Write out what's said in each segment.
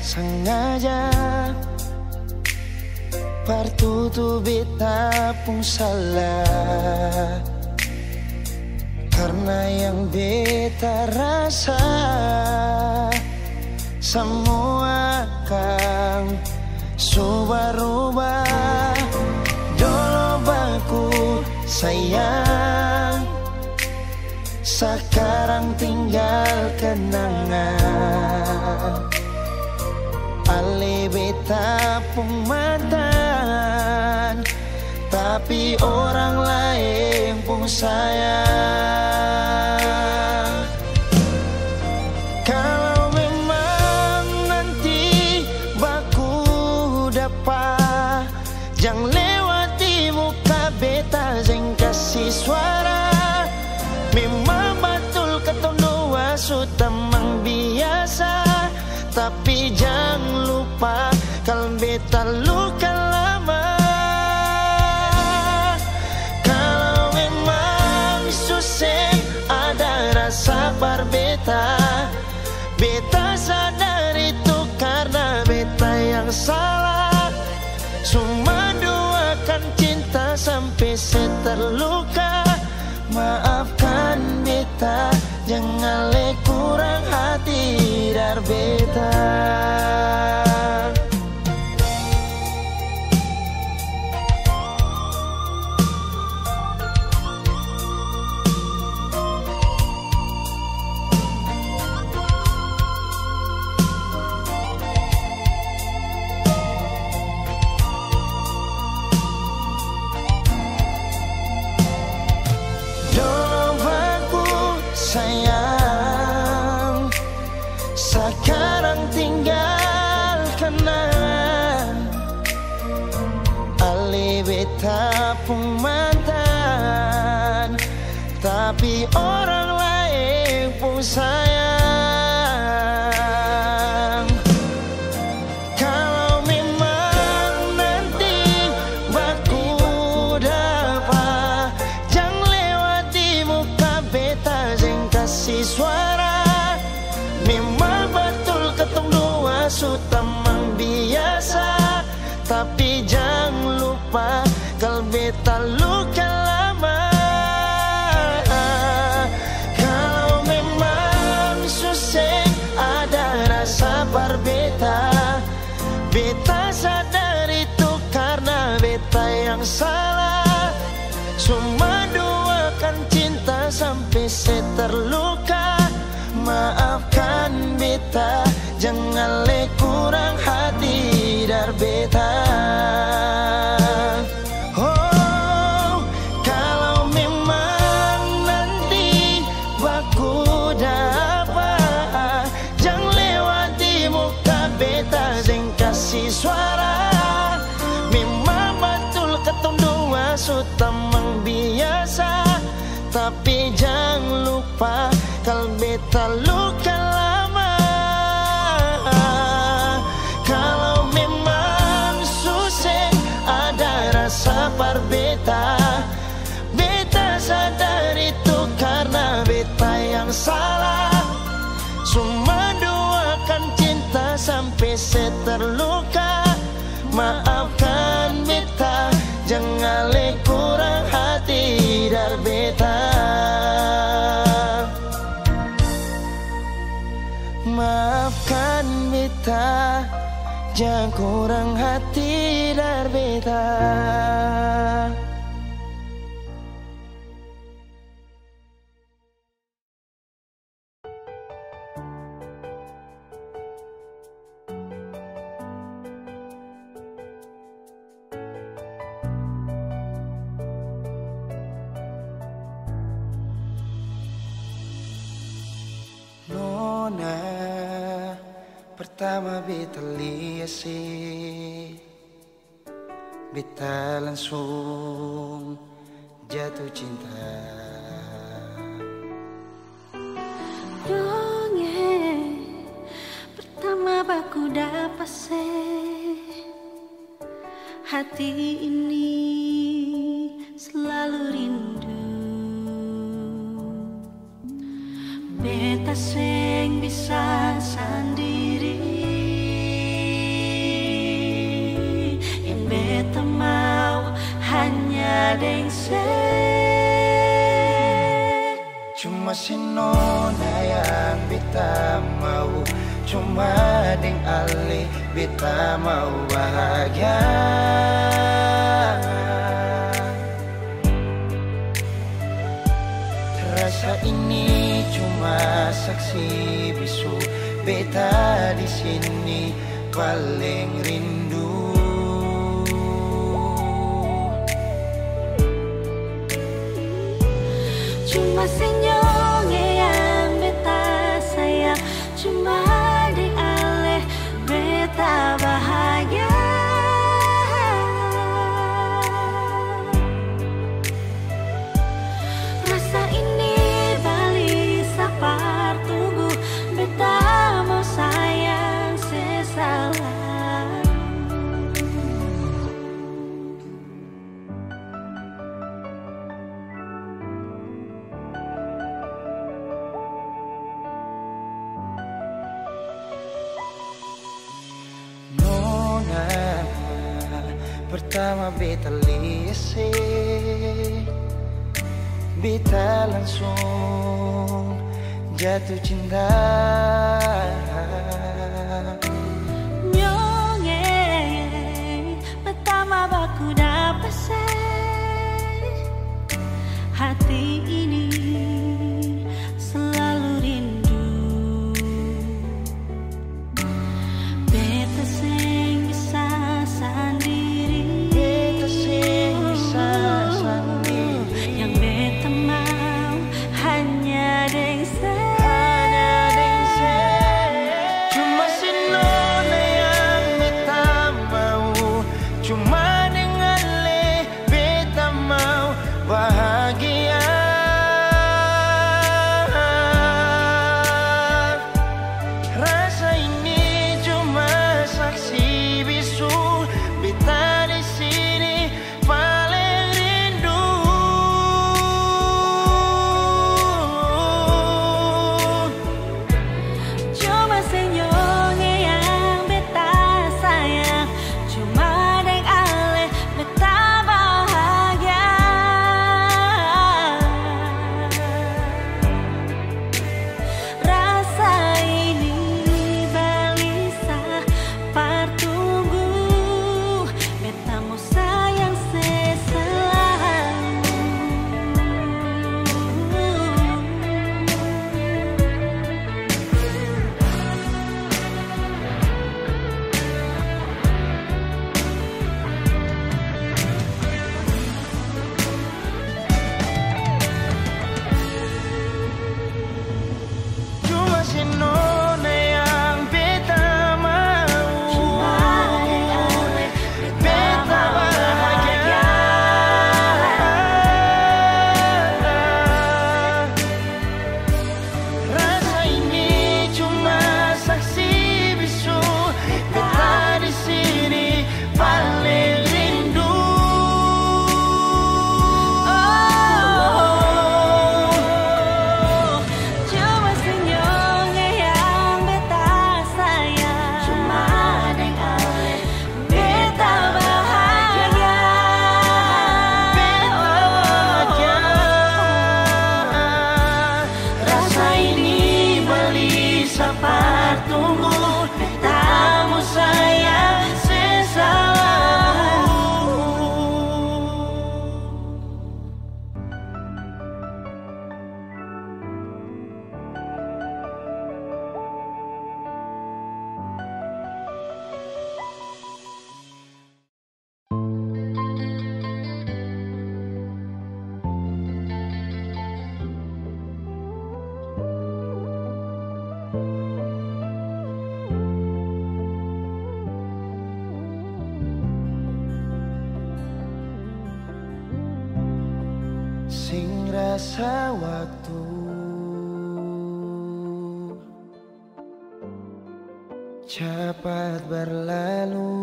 sengaja partutu beta pun salah, karena yang beta rasa semua akan subah-rubah. Dulu baku sayang, sekarang tinggal kenangan. Ale beta pun mantan, tapi orang lain pun sayang. Kalau memang nanti baku dapat, jangan lewati muka beta, jangan kasih suara. Memang betul ketong dua sudah mang biasa, tapi jangan lupa kalau beta luka lama. Kalau memang susah ada rasa berbeta, beta sadar itu karena beta yang salah. Cuma duakan cinta sampai saya terluka. Maafkan beta, jangan le kurang hati dar beta. Sayang, sekarang tinggal kenangan. Ale beta pun mantan, tapi orang lain pun sayang. Kalau memang nanti baku dapat, jangan lewati muka beta, jangan kasih suara. Memang betul ketong dua sudah mang biasa, tapi jangan lupa kalau beta luka lama. Kalau memang susah ada rasa berbeda, beta sadar itu karena beta yang salah. Cuma duakan cinta sampai saya terluka. Maafkan beta, jangan le kurang hati dar beta. Oh, kalau memang nanti baku dapat, jangan lewati muka beta, jangan kasih suara. Memang betul ketong dua sudah mang biasa, tapi jangan lupa kalau beta luka lama. Kalau memang susah ada rasa berbeda, beta sadar itu karena beta yang salah. Cuma duakan cinta sampai saya terluka. Maafkan beta, jangan le kurang hati dar beta. Maafkan beta, jangan kurang hati dar beta. Nona, pertama beta lihat sih, beta langsung jatuh cinta. Dongeng pertama baku dapat hati ini selalu rindu. Beta sing bisa sendiri, deng se. Cuma si nona yang beta mau, cuma deng ale beta mau bahagia. Rasa ini cuma saksi bisu, beta di sini paling rindu. Cuma senyumnya yang beta sayang, cuma di ale beta bahagia. Rasa ini balik sapar tunggu, beta mau sayang sesalah. Pertama beta lese, beta langsung jatuh cinta. Nyonge pertama baku dapat hati ini selalu rindu. Beta sing bisa sendiri, Beta sing bisa sendiri, yang beta mau hanya deng se. cuma si nona yang beta mau, cuma dengan le beta mau bahagia. Rasa ini cuma saksi bisu, beta di sini paling rindu. Cuma senyumnya yang beta sayang, cuma deng ale beta bahagia. Rasa ini balisa partunggu, beta mau sayang seselalu. Cuma si nona yang beta mau, Cuma deng ale beta bahagia. Rasa ini cuma saksi bisu, beta di sini paling rindu. Cuma senyumnya yang beta sayang, cuma deng ale beta bahagia. Rasa ini balisa partunggu, beta mau sayang sesalalu. Sing rasa waktu cepat berlalu,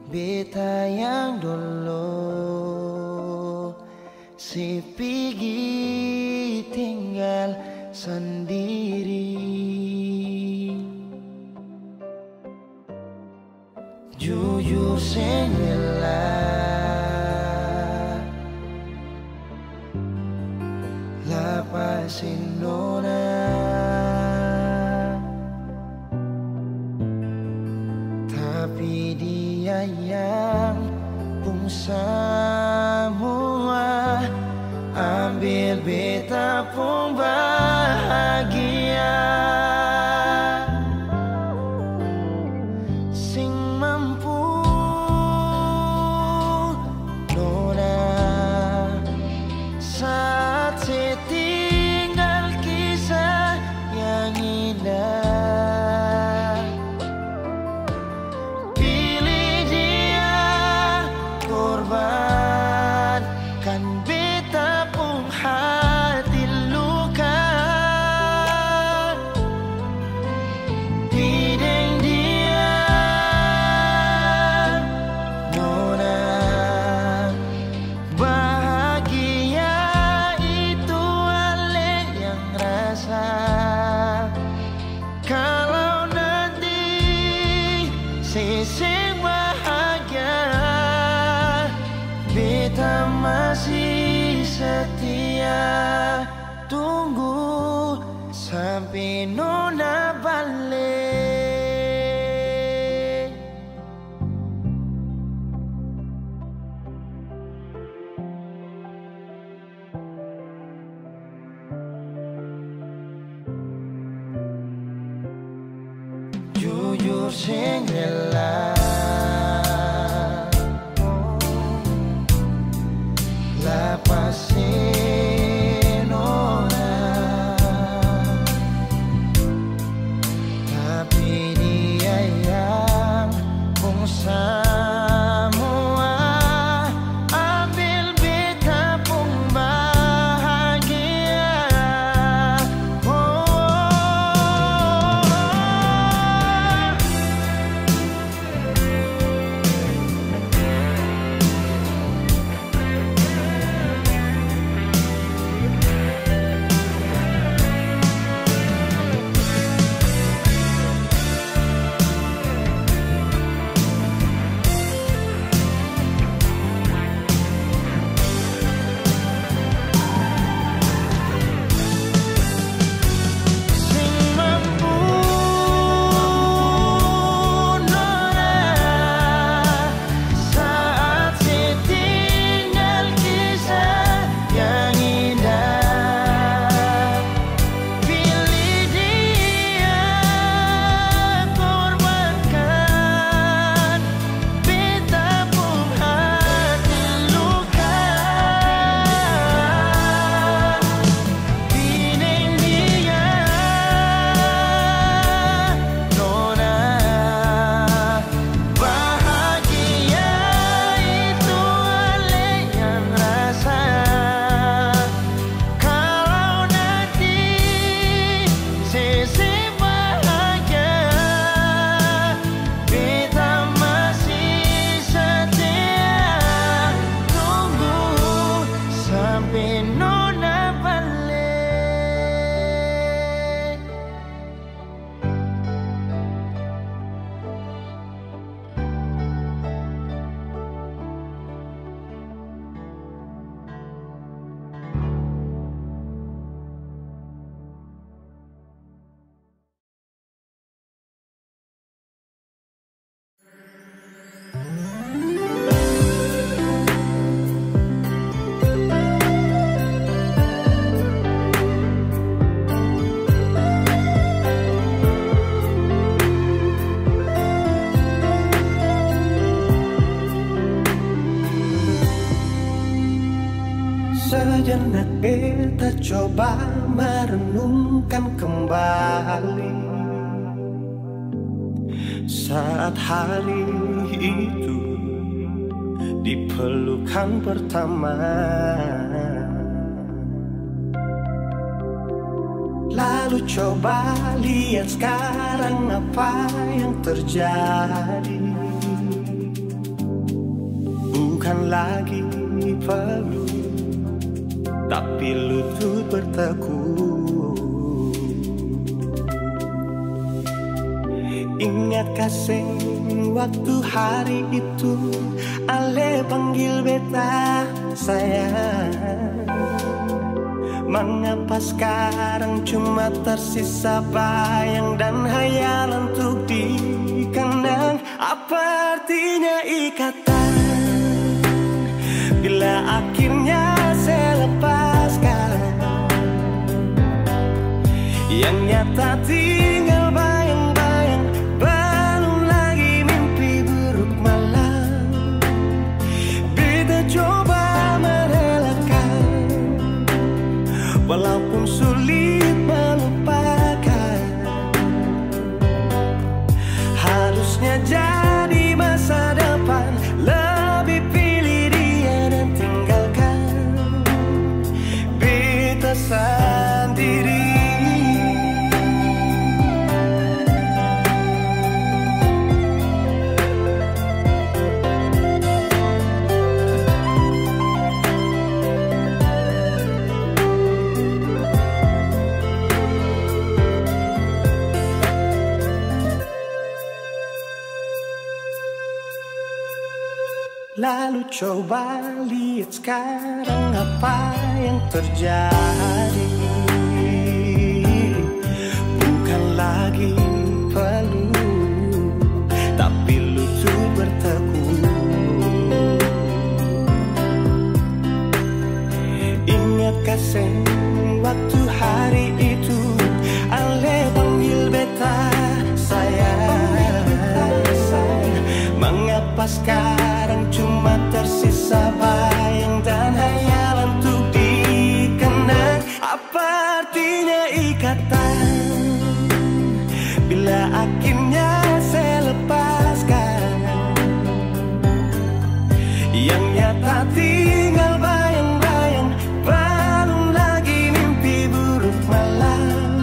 beta yang dulu si pergi tinggal sendiri. jujur sing rela lapasin nona, tapi dia yang pun semua ambil beta pun bahagia. Sing mampu nona saat setinggal kisah yang indah. Pilih dia korban kan beta pun hati luka. Bideng dia nona bahagia itu ale yang rasa. Kalau nanti seseng bahagia beta masih setia tunggu sampai nona balik. Jujur sing rela lapasin orang, tapi dia yang pun semua ambil beta pun bahagia. Sejenak beta coba merenungkan kembali saat hari itu di pelukan pertama. Lalu coba lihat sekarang apa yang terjadi. Bukan lagi peluk, tapi lutut bertekuk. Ingat Ingat kasih waktu hari itu Ale panggil beta sayang. Mengapa sekarang cuma tersisa bayang dan hayalan untuk dikenang? Apa artinya ikatan bila akhirnya saya lepaskan? Yang nyata tinggal bayang-bayang, belum lagi mimpi buruk malam. Beta coba merelakan, walaupun sulit melupakan. Harusnya jadi masa depan, lebih pilih dia dan tinggalkan beta sendiri. Lalu coba lihat sekarang apa yang terjadi. Bukan lagi peluk, tapi lutut bertekuk. Ingat kasih waktu hari itu Ale panggil beta sayang. Mengapa sekarang cuma tersisa bayang dan hayalan untuk dikenang? Apa artinya ikatan bila akhirnya saya lepaskan? Yang nyata tinggal bayang-bayang, belum lagi mimpi buruk malam.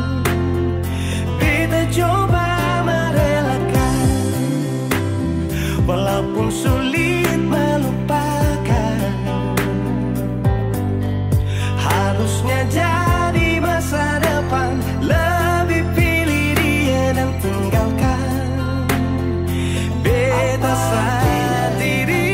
Beta coba merelakan, walaupun sulit melupakan. Harusnya jadi masa depan, lebih pilih dia dan tinggalkan beta sendiri.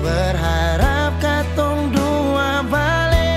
Berharap katong dua balik.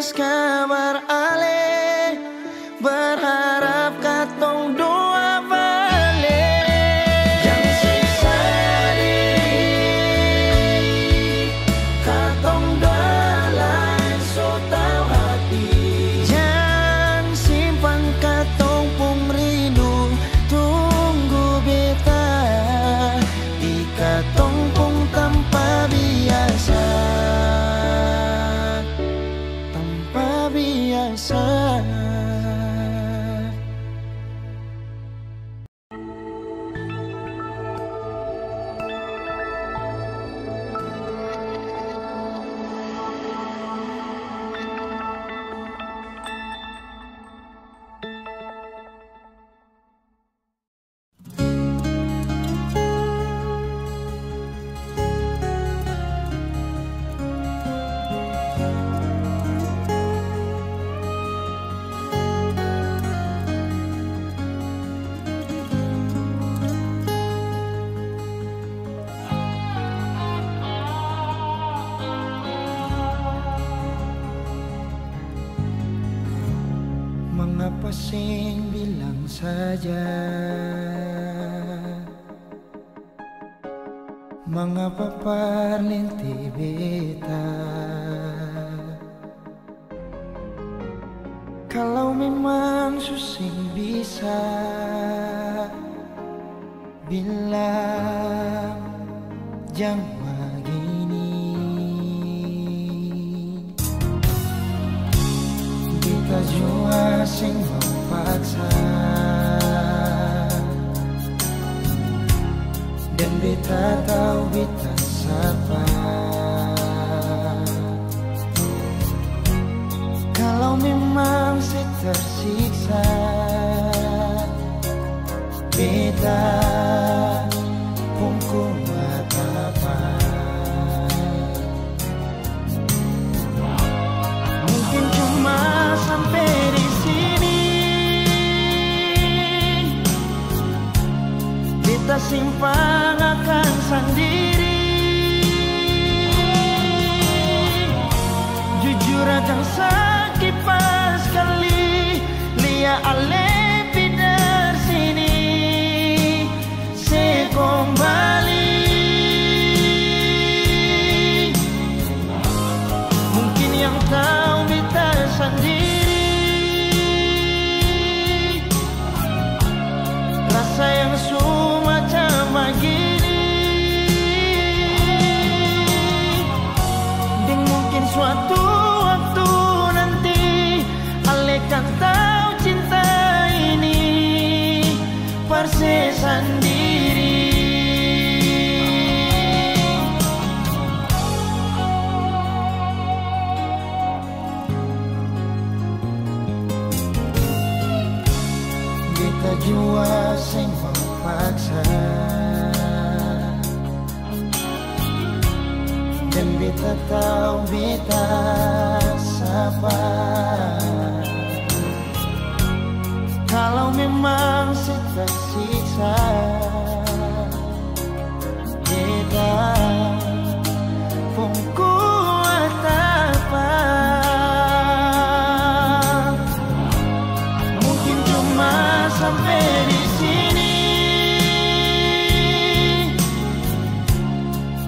kipas kabar ale, berharap katong doa balik. Yang siksa diri, katong dalam so tau hati. Jangan simpan katong pung rindu, tunggu beta di katong pung tanpa biasa. Mengapa sing bilang saja, mengapa parlinti beta? Kalau memang susing bisa bilang jangan begini. Kita jua sing memaksa dan beta tahu beta siapa. Kalau memang saya tersiksa, beta pun kuat apa. Mungkin cuma sampai di sini, beta simpang akan sendiri. Jujur akan sakit pas kali lia ale pidar sini se kembali. Mungkin yang tahu beta sendiri, rasa yang semacam begini. Dan mungkin suatu waktu nanti ale kan tahu cinta ini perse sendiri. Beta jua sing memaksa dan beta tahu beta siapa. Kalau memang si tersiksa, beta pun kuat apa. Mungkin cuma sampai di sini,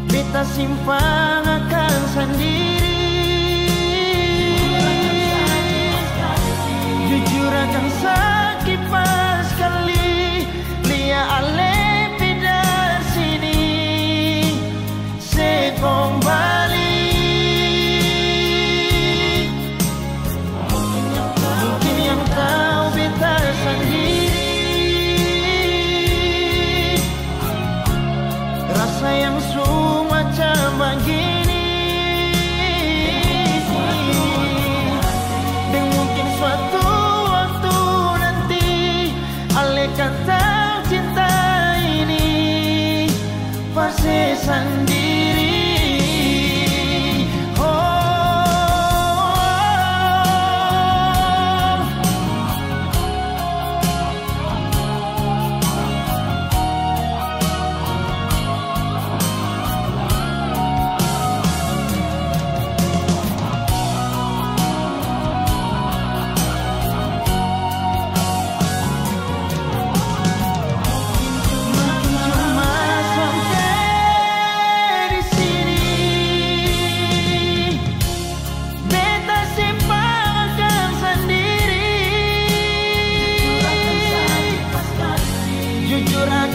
beta simpang akan sendiri. Jujur akan sakit pas kali lia ale pidar sini se kembali. Mungkin yang tahu beta sendiri, rasa yang semacam begini. Dan mungkin suatu waktu nanti ale kan tahu cinta ini pasti sendiri.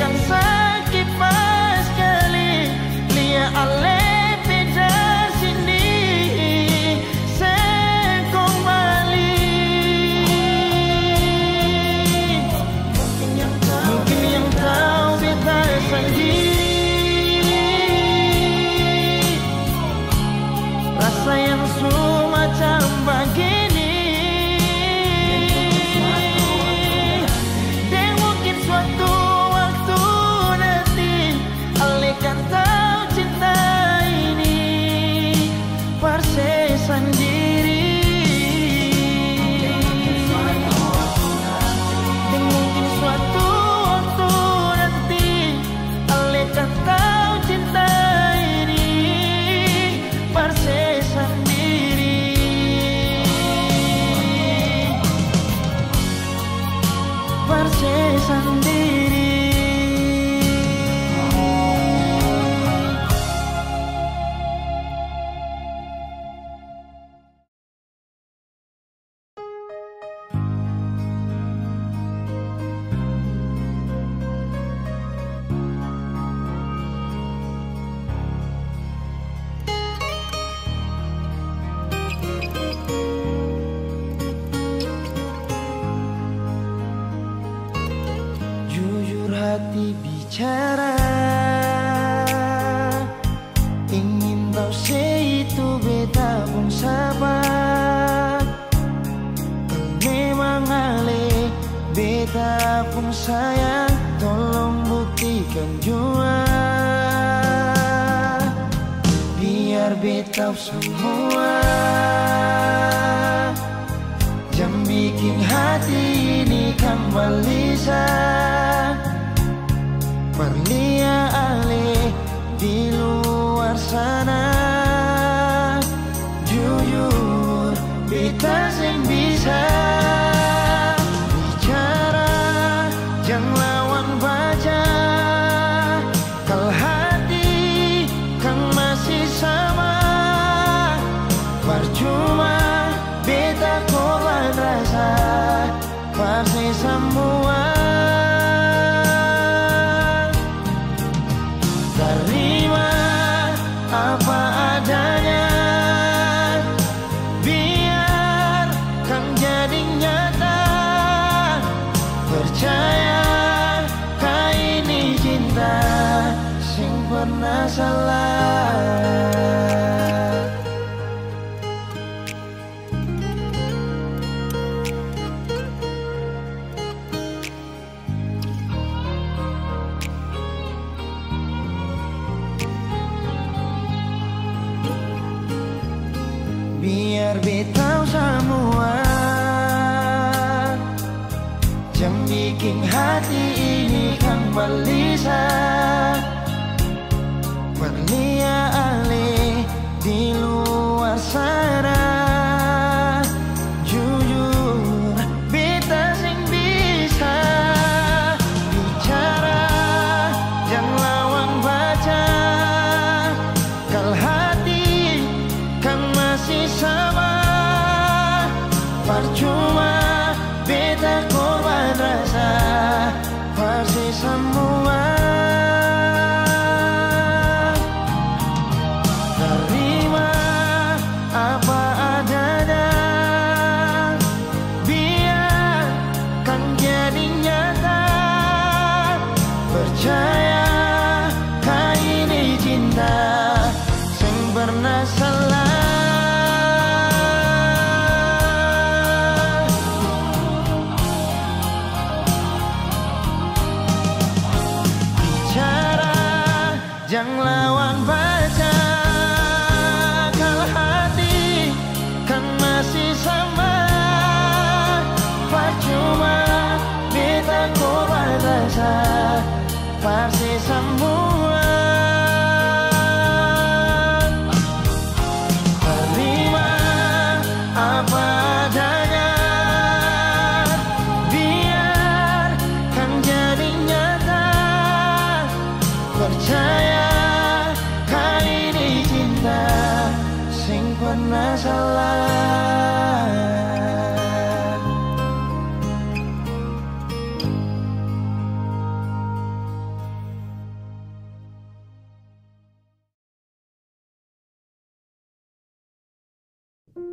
rasakan sakit pas kali lia ale beda sini sekembali. Mungkin yang tahu beta sendiri rasa yang semacam begini. Dan mungkin suatu waktu nanti Ale kan tahu cinta ini parse sendiri. Dan mungkin suatu waktu nanti Ale kan tahu cinta ini parse sendiri. Parse sendiri. Jujur hati bicara, ingin tahu itu beta pun sabar. Memang Ale beta pun sayang, tolong buktikan jua. Biar beta semua jam bikin hati ini kembali Perlia Ale di luar sana. Jujur beta sing bisa bicara, jangan lawan baca. Kalau hati kan masih sama, percuma beta korban rasa pasti semua. Terima apa adanya, biar kan jadi nyata. Percaya kau ini cinta sing pernah salah. Biar beta semua jam bikin hati ini kembali Perlia Ale di luar sana. Jujur beta sing bisa bicara, jangan lawan baca. Kalau hati kan masih sama, percuma beta korban rasa pasti semua. Terima apa adanya, biar kan jadi nyata. Percaya kau ini cinta sing pernah salah. Jangan lawan baca, kalau hati kan masih sama. Percuma beta korban rasa pasti semua. Terima apa adanya, biar kan jadi nyata. Percaya sing pernah salah. Ale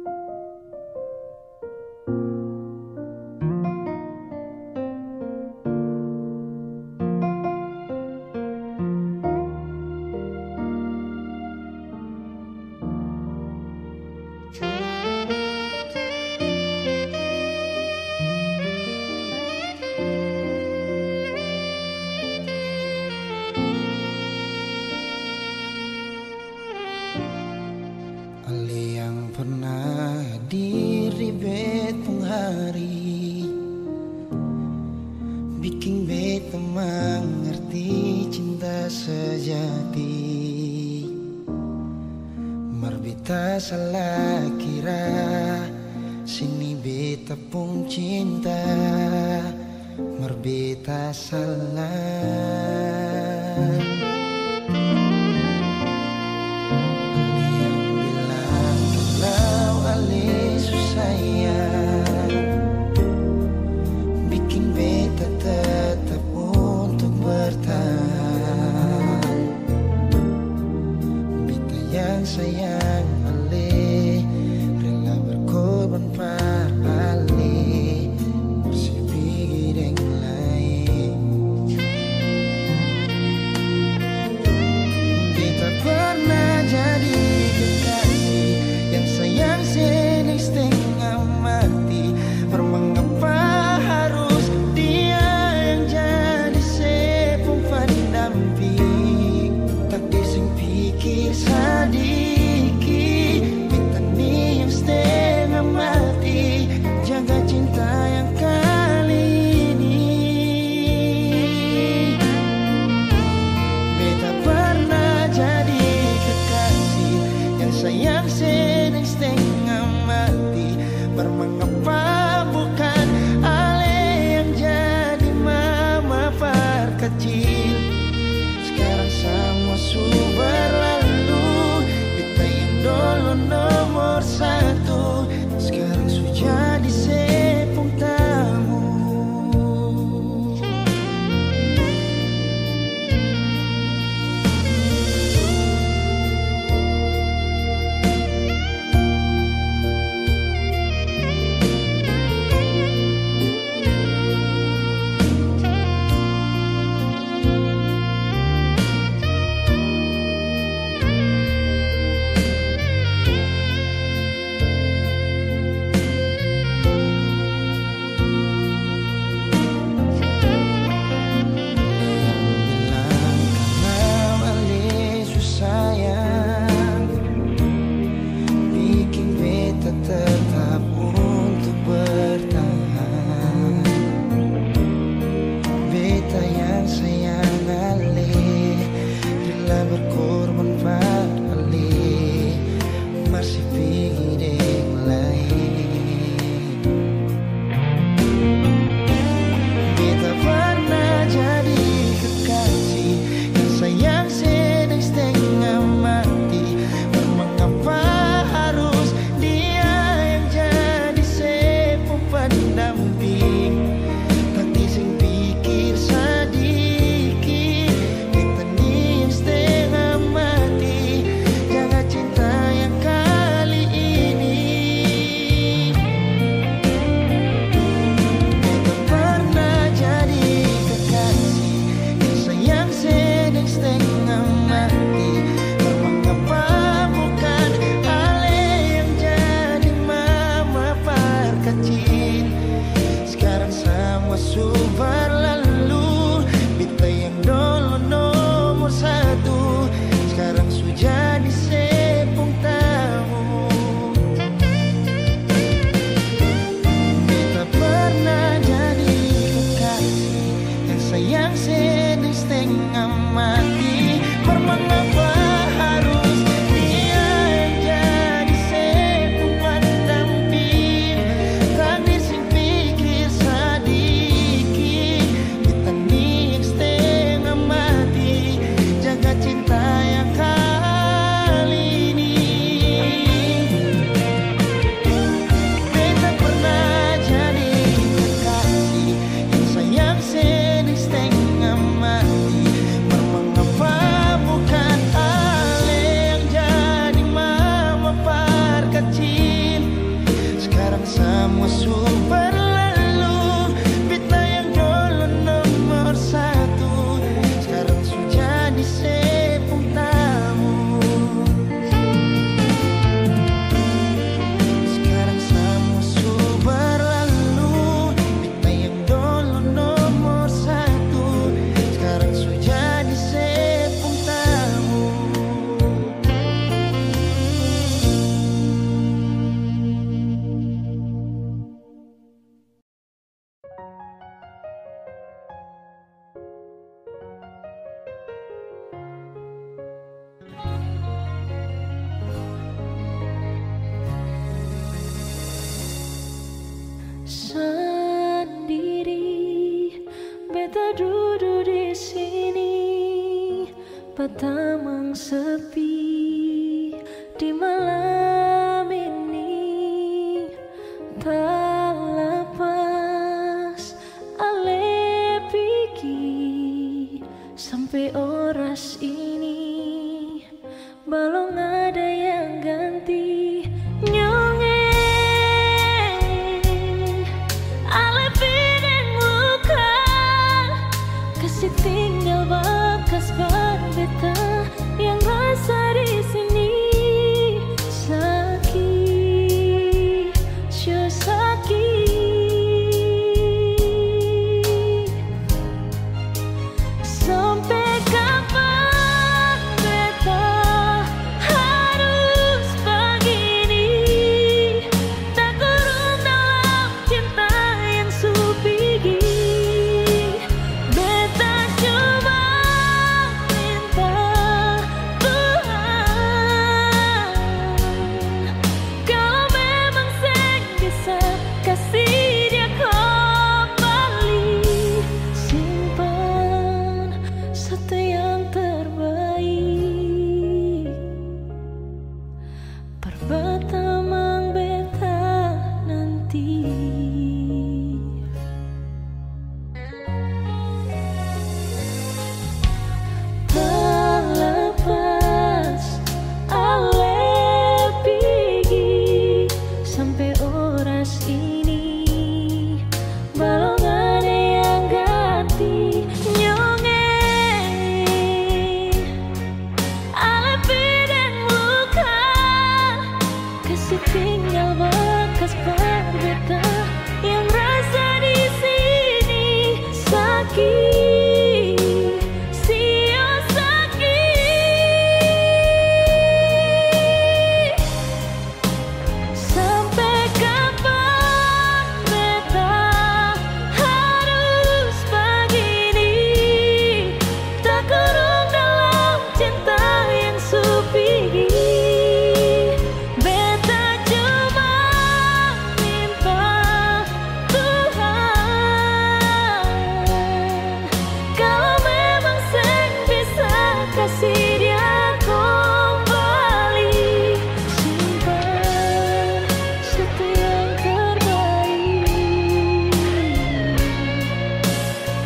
yang pernah hadir di betung hari, bikin beta mengerti cinta sejati. Marbita salah kira, sini beta pun cinta. Marbita salah. Bikin beta tetap untuk bertahan. Beta yang sayang Ale, rela berkorban par Ale, bersih pikir yang lain. Beta pernah jadi kekasih yang sayang senang setengah mati. Mengapa harus dia yang jadi sepung pendamping? Tak dising pikir sadiki, beta ni yang setengah mati. Jaga cinta yang kali ini. Beta pernah jadi kekasih yang sayang senang setengah mati. Mengapa bukan Ale yang jadi mama par kecil? Sekarang semua sudah berlalu, beta yang dulu nomor satu, sekarang sudah jadi sepung tamu. Tetap untuk bertahan. Beta yang sayang Ale, rela berkorban par Ale, masih pikir yang lain. Beta pernah jadi kekasih yang sayang sedang setengah mati. Mengapa harus pendamping? Tak dising pikir sadiki, beta ni yang setengah mati. Jaga cinta yang kali ini. Beta pernah jadi kekasih yang sayang sedang setengah mati. Mengapa bukan Ale yang jadi mama par kecil? Sekarang semua sudah berlalu, beta yang dulu nomor satu, sekarang sudah jadi sepung tamu. Beta pernah jadi kekasih yang sayang sedang setengah mati. Mengapa harus dia yang jadi sepung pendamping? Tak dising pikir sadiki, beta ni yang setengah mati. Jaga cinta yang kali ini. Beta pernah jadi kekasih yang sayang sedang setengah mati. Mengapa bukan duduk di sini, Batamang sepi di malam ini, tak lepas ale pigi sampai oras ini, belum ada yang ganti nyongeng ale pideng luka, kasih tinggal bekas berbeta yang rasa di sini sakit, sure sakit. Sampai kapan beta harus begini, tak kurung dalam cinta yang supigi. Beta cuma minta Tuhan, kalau memang seng bisa kasih dia kembali, simpan satu yang terbaik, perbatamang beta nanti. Terlepas ale pigi sampai oras ini, belum ada yang ganti nyongeng ale pideng luka, kasih tinggal bekas berbeta yang rasa di sini sakit, sio sakit. Sampai kapan beta harus begini, tak kurung dalam cinta yang supigi. Beta cuma minta Tuhan, kalau memang seng bisa kasih dia kembali, simpan satu yang terbaik,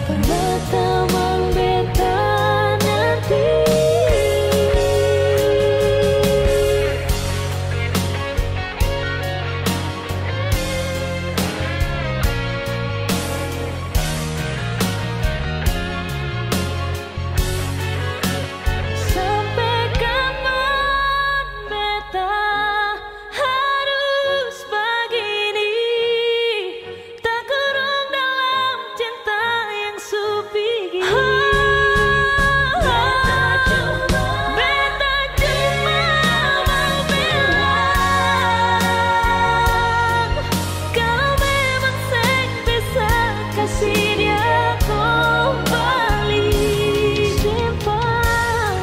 perbatamang beta nanti. Sampai kapan beta harus begini, tak kurung dalam cinta yang supigi. Beta cuma mau bilang, kalau memang seng bisa kasih dia kembali, simpan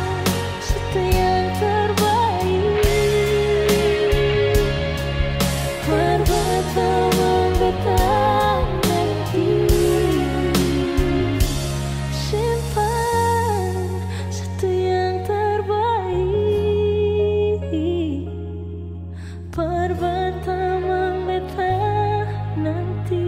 satu yang terbaik, perbatamang beta nanti. Simpan satu yang terbaik, perbatamang beta nanti.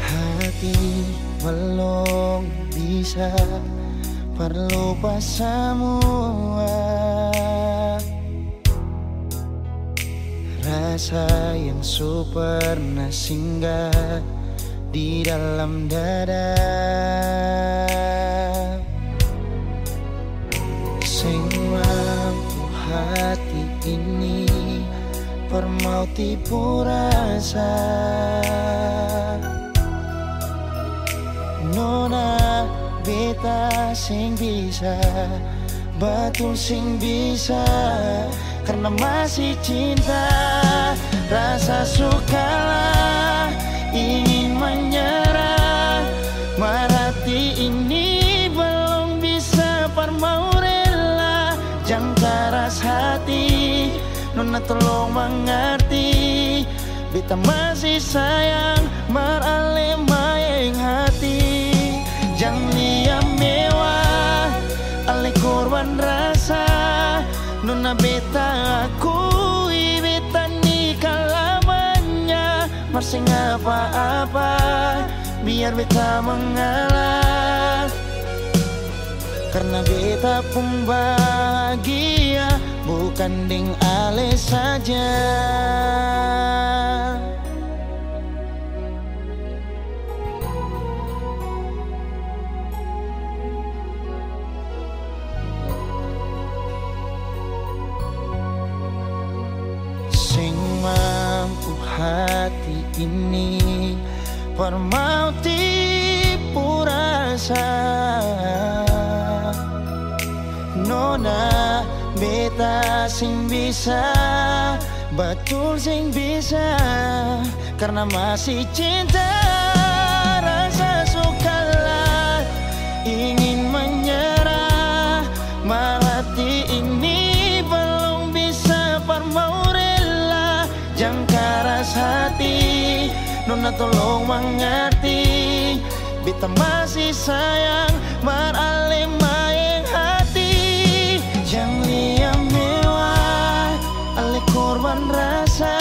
Hati belum bisa perlupa semua rasa yang pernah singgah di dalam dada, sing mampu hati ini mau tipu rasa. Nona beta sing bisa, betul sing bisa, karena masih cinta. Rasa sukalah ingin menyerah, marati ini belum bisa mau rela. Jangan keras hati, Nona tolong mengerti, beta masih sayang merale mayeng hati. Jangan lihat mewah, ale korban rasa. Nona beta akui, beta nikah lamanya. Masih apa-apa, biar beta mengalah, karena beta pun bahagia, bukan ding ale saja. Sing mampu hati ini mau tipu rasa. Nona beta sing bisa, betul sing bisa, karena masih cinta. Rasa sukalah ingin menyerah, marati ini belum bisa mau rela. Jangan keras hati, Nona tolong mengerti, beta masih sayang merale mayeng hati. Jangan lihat mewah, ale korban rasa.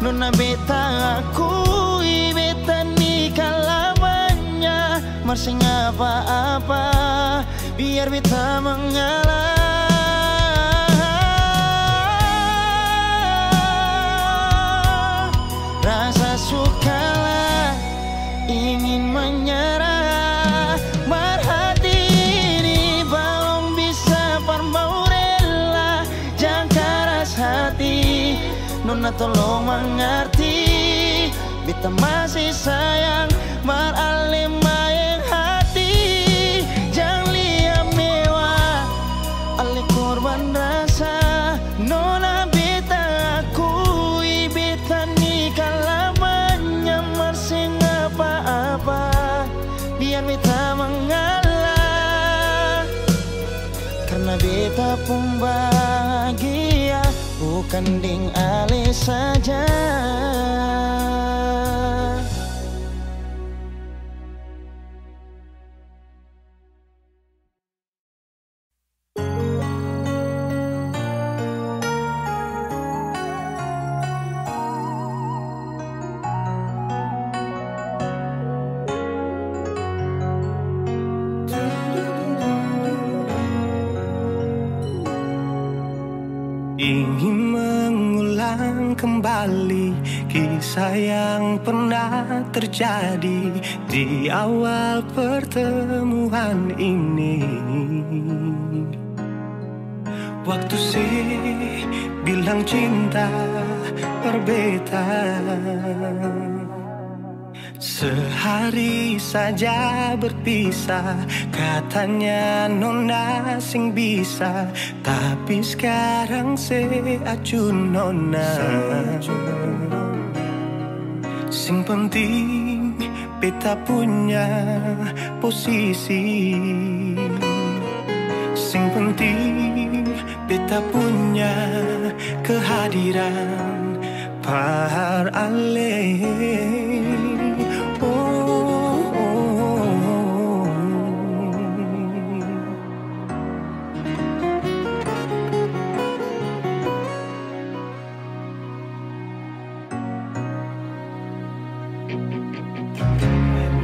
Nona beta akui, beta nikah lamanya. Masih apa-apa, biar beta mengalah. Rasa sukalah ingin menyerah, merhati ini belum bisa mau rela. Jangan keras hati, Nona tolong mengerti, beta masih sayang merale mayeng hati. Jangan lihat mewah, ale korban rasa. Nona beta akui, beta nikah lamanya. Masih apa-apa, biar beta mengalah, karena beta pun bahagia, bukan ding ale saja. Ingin mengulang kembali kisah yang pernah terjadi di awal pertemuan ini. Waktu sih bilang cinta berbeda, sehari saja berpisah, katanya Nona sing bisa, tapi sekarang seacun Nona. Sing penting beta punya posisi, sing penting beta punya kehadiran par ale.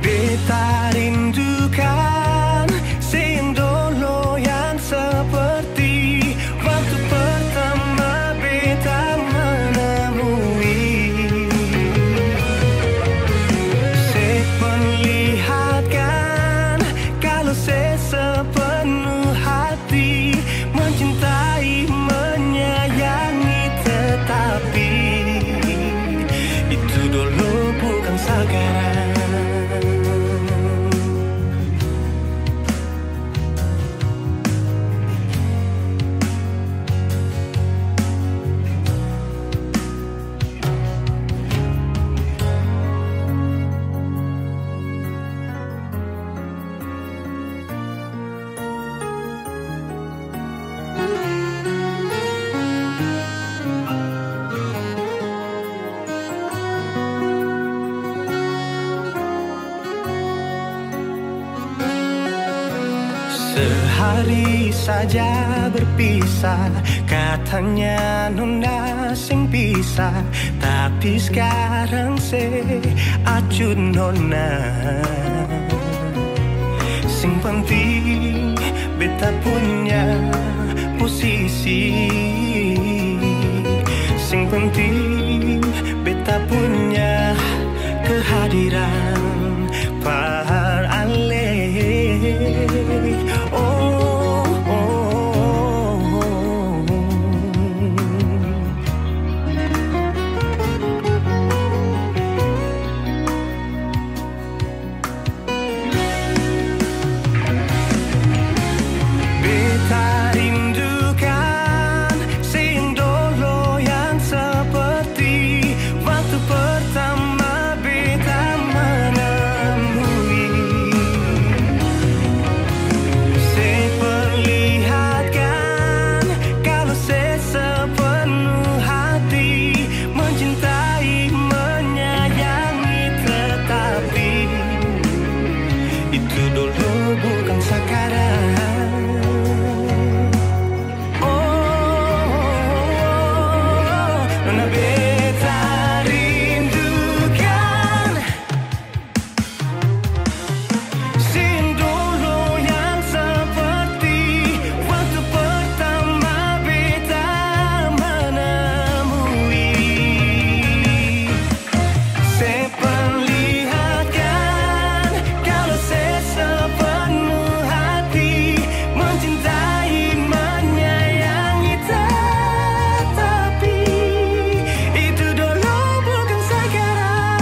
Beta rindukan sing dulu yang seperti waktu pertama beta menemui. Seperlihatkan kalau sepenuh hati mencintai, menyayangi, tetapi Sehari saja berpisah, katanya nona sing pisah, tapi sekarang se acut nona. Sing penting beta punya posisi, sing penting beta punya kehadiran par ale. Oh, oh, oh. Beta rindukan sing dulu yang seperti waktu pertama beta menemui. Seperlihatkan kalau saya sepenuh hati mencintai, menyayangi, tetapi itu dulu bukan sekarang. Nona beta rindukan sing dulu yang seperti waktu pertama beta menemui. Seperlihatkan kalau saya sepenuh hati mencintai, menyayangi, tetapi itu dulu bukan sekarang.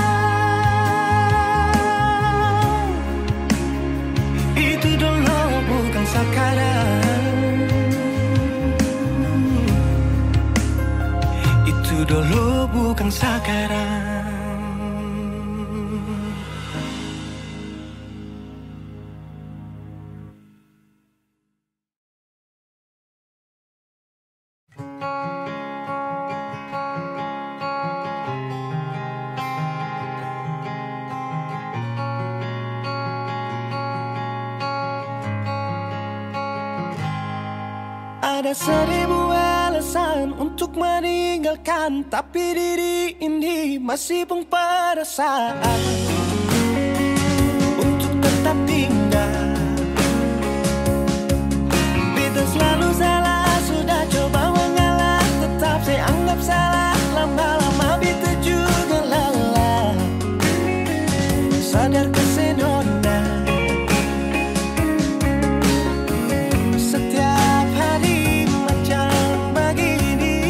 Itu dulu bukan sekarang. Itu dulu bukan sekarang. Ada 1000 alasan untuk meninggalkan, tapi diri ini masih pun perasaan untuk tetap tinggal. Beta selalu salah, sudah coba mengalah, tetap saya anggap salah. Lama-lama beta juga lelah. Sadar kesenona setiap hari macam begini.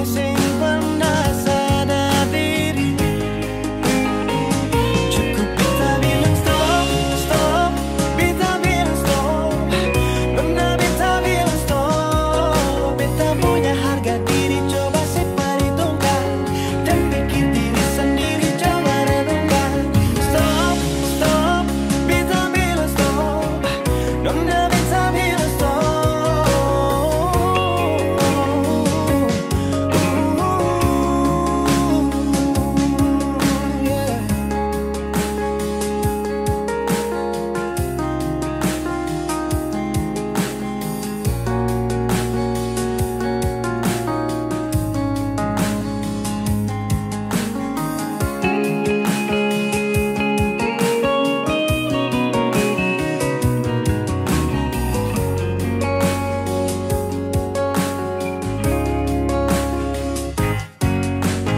Sing pernah sadar diri, cukup beta bilang stop, stop. Beta bilang stop, nona beta bilang stop. Beta punya harga diri, coba saya perhitungkan dan pikir diri sendiri, coba renungkan. Stop, stop. Beta bilang stop, nona beta bilang stop. Yeah.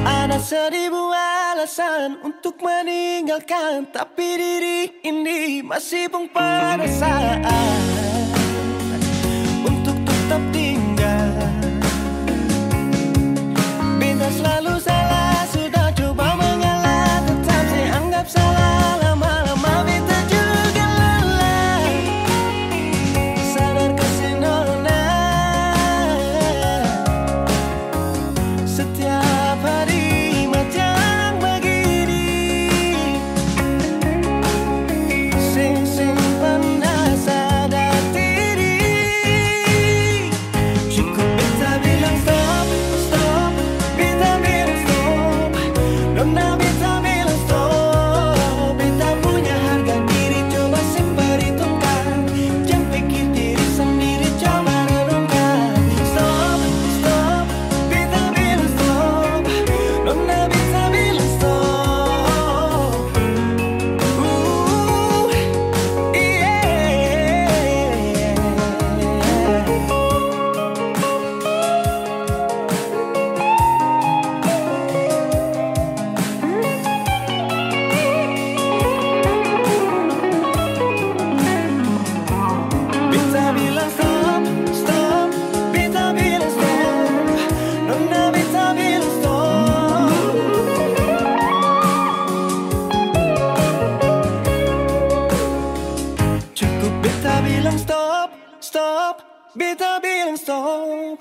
Ada 1000 alasan untuk meninggalkan, tapi diri ini masih pun perasaan untuk tetap tinggal. Beta selalu salah, sudah coba mengalah, tetap saya anggap salah. Lama-lama beta juga lelah. Sadar kesenona setiap hari macam begini. Sing pernah sadar diri, cukup beta bilang stop, stop. Beta bilang stop, nona beta bilang stop. Beta punya harga diri, Beta bilang stop.